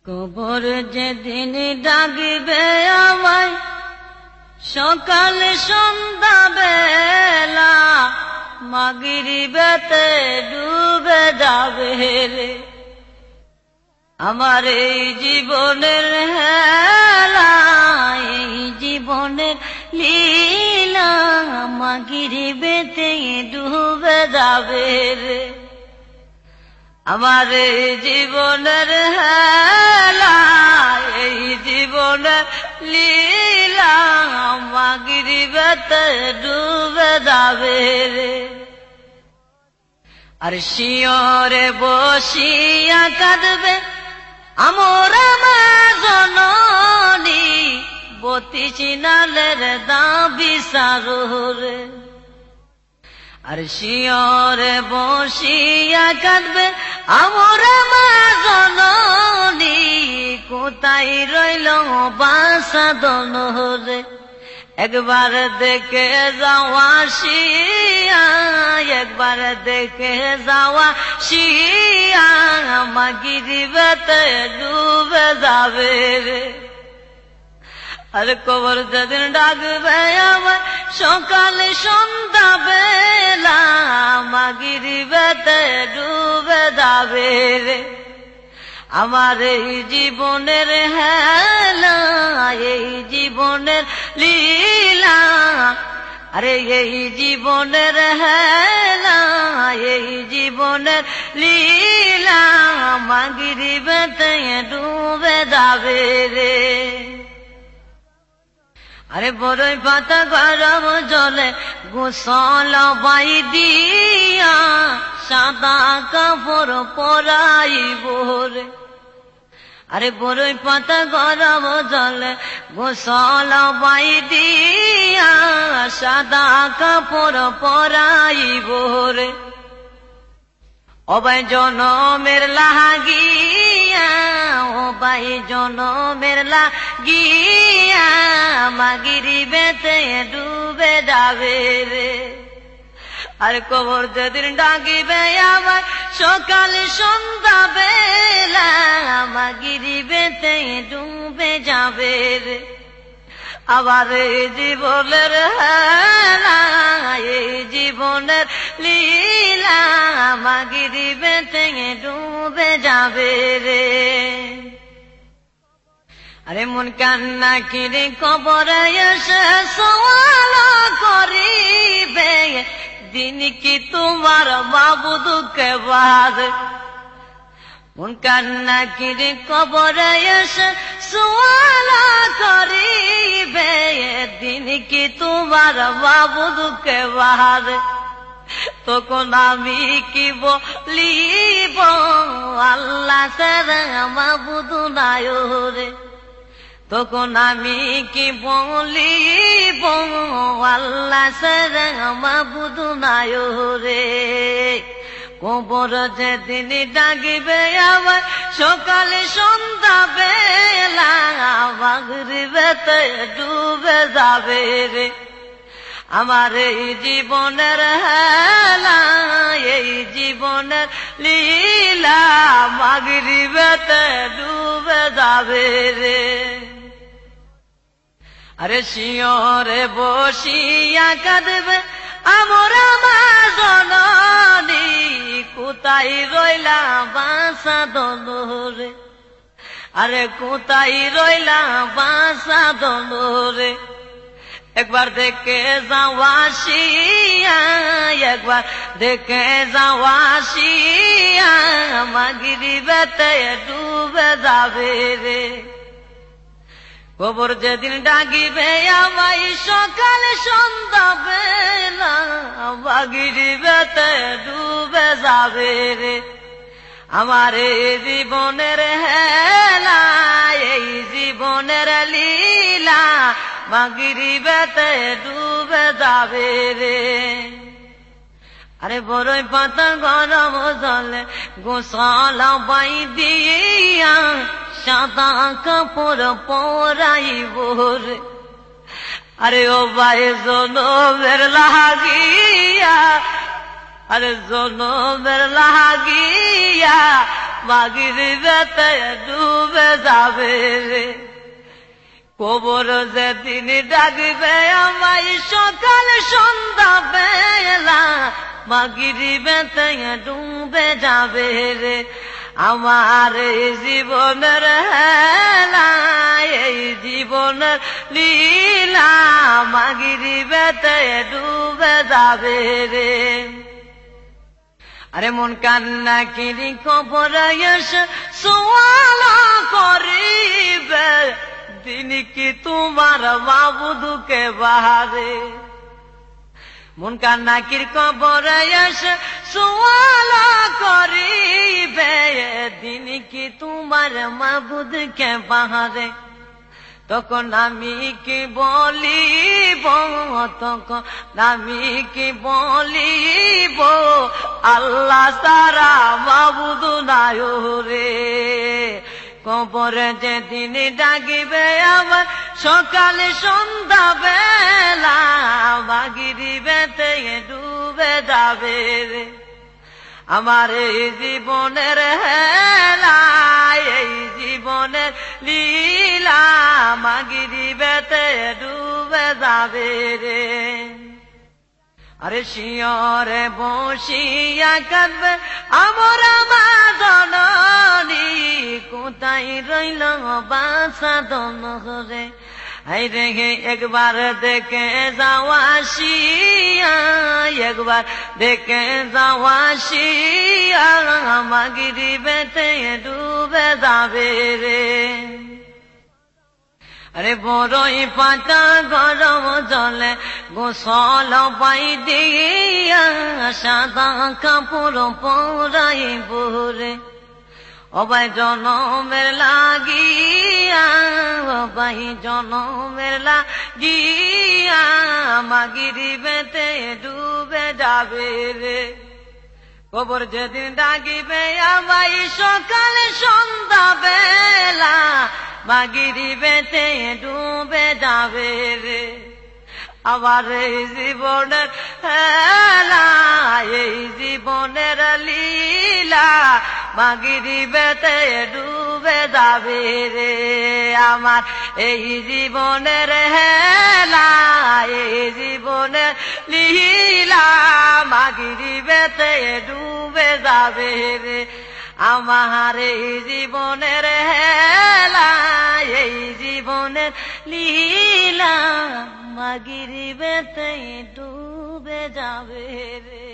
কবর যেদিন ডাকবে আমায় সকাল সন্ধ্যা বেলা, মাগরিবেতে ডুবে যাবে রে আমার এই জীবনের হেলা, এই জীবনের লীলা, মাগরিবেতে ডুবে যাবে রে আমার এই জীবনের হেলা, এই জীবনের লীলা, মাগরিবেতে ডুবে যাবে রে। আর শিয়রে বসিয়া কাঁদবে আমরা মা জননী, 32 নালের দাবি সারুরে। আর শিয়রে বসিয়া কাঁদবে আমরা মা জননী, কোথায় রইল বাসাদন রে। একবার দেখে যাওয়া শিয়া, একবার দেখে যাওয়া শিয়া, মাগরিবেতে ডুবে যাবে রে। আর কবর যেদিন ডাকবে আমার সকাল সন্ধ্যা বেলা, মাগরিবেতে ডুবে যাবে রে আমার এই জীবনের হেলা, এই জীবনের লীলা, আরে এই জীবনের হেলা, এই জীবনের লীলা, মাগরিবেতে ডুবে যাবে রে। আরে বড়ই পাতা গরম জলে গোসল বাই দিয়া, সাদা কাপড় পরাইব রে। আরে বড়ই পাতা গরম জলে গোসল বাই দিয়া, সাদা কাপড় পরাইব রে। অবাই জনমের লাগিয়া, অবাই জনমের লাগিয়া, মাগরিবেতে ডুবে যাবে রে। আর কবর যেদিন ডাকিবে আমার সকাল সন্ধ্যা বেলা, মাগরিবেতে ডুবে যাবে রে আবার এই জীবনের হেলা, এই জীবনের লীলা, মাগরিবেতে ডুবে যাবে রে। আরে মন কান্না কিরে কবরে এসে সওয়াল করিবে, দিন কি তোমার মাবুদকে বাদ। মন কান্না কিরে কবরে এসে সওয়াল করিবে, দিন কি তোমার মাবুদকে বাদ। তখন আমি কি বলিব আল্লাহ ছাড়া মাবুদ নাই রে। তখন আমি কি বলিব আল্লাহ ছাড়া মাবুদ নাই রে। কবর যেদিন ডাকবে আমার সকাল সন্ধ্যা বেলা, মাগরিবেতে ডুবে যাবে রে আমার এই জীবনের হেলা, এই জীবনের লীলা, মাগরিবেতে ডুবে যাবে রে। আরে শিয়রে বসিয়া কাঁদবে আমরা মা জননী, কোথায় রইলা বাসাদন রে। আরে কোথায় রইলা বাসাদন রে। একবার দেখে যাওয়া শিয়া, একবার দেখে যাওয়া শিয়া, মাগরিবেতে ডুবে যাবে রে। কবর যেদিন ডাকিবে আমায় সকাল সন্ধ্যা বেলা, মাগরিবেতে ডুবে যাবে রে আমার এই জীবনের হেলা, এই জীবনের লীলা, মাগরিবেতে ডুবে যাবে রে। আরে বড়ই পাতা গরম জলে গোসল বাই দিয়া, সাদা কাপড় পরাইব রে। আরে ও ভাই জনমের লাগিয়া, আরে জনমের লাগিয়া মাগরিবেতে ডুবে যাবে রে কবর যেদিন ডাকবে আমায় সকাল সন্ধ্যা বেলা মাগরিবেতে ডুবে যাবে রে আমার এই জীবনের হেলা এই জীবনের লীলা মাগরিবেতে ডুবে যাবে রে আরে মন কান্না কিরি কবরে এসে সওয়াল করিবে দিন কি তোমার মাবুদকে বাহারে মন কান্না কির কবরে এসে সওয়াল করিবে দিন কি তোমার মাবুদকে বাহারে তখন আমি কি বলিব তখন আমি কি বলিব আল্লাহ সারা মাবুদ নাই রে কবরে যেদিন ডাকিবে আমার সকালে সন্ধ্যা বেলা মাগরিবেতে ডুবে যাবে রে আমার এই জীবনের হেলা এই জীবনের লীলা মাগরিবেতে ডুবে যাবে রে আরে শিয়রে বসিয়া কাঁদবে আমরা মা জননী কোথায় রইল বাসা দন রে আই রে একবার দেখে যাওয়া শিয়া একবার দেখে যাওয়া শিয়া মাগরিবেতে ডুবে যাবে রে আরে বড়ই পাতা গরম জলে গোসল পাই দিয়া সাদা কাপড় পরাই বরে অবাই জনমের লাগিয়া অবাই জনমের লাগিয়া মাগরিবেতে ডুবে যাবে রে কবর যেদিন ডাকিবে আমায় সকালে সন্ধ্যা বেলা মাগরিবেতে ডুবে যাবে রে আবার এই জীবনের হেলা এই জীবনের লীলা মাগরিবেতে ডুবে যাবে রে আমার এই জীবনের হেলা এই জীবনের লীলা মাগরিবেতে ডুবে যাবে রে আমার এই জীবনের হেলা এই জীবনের লীলা মাগরিবেতে ডুবে যাবে রে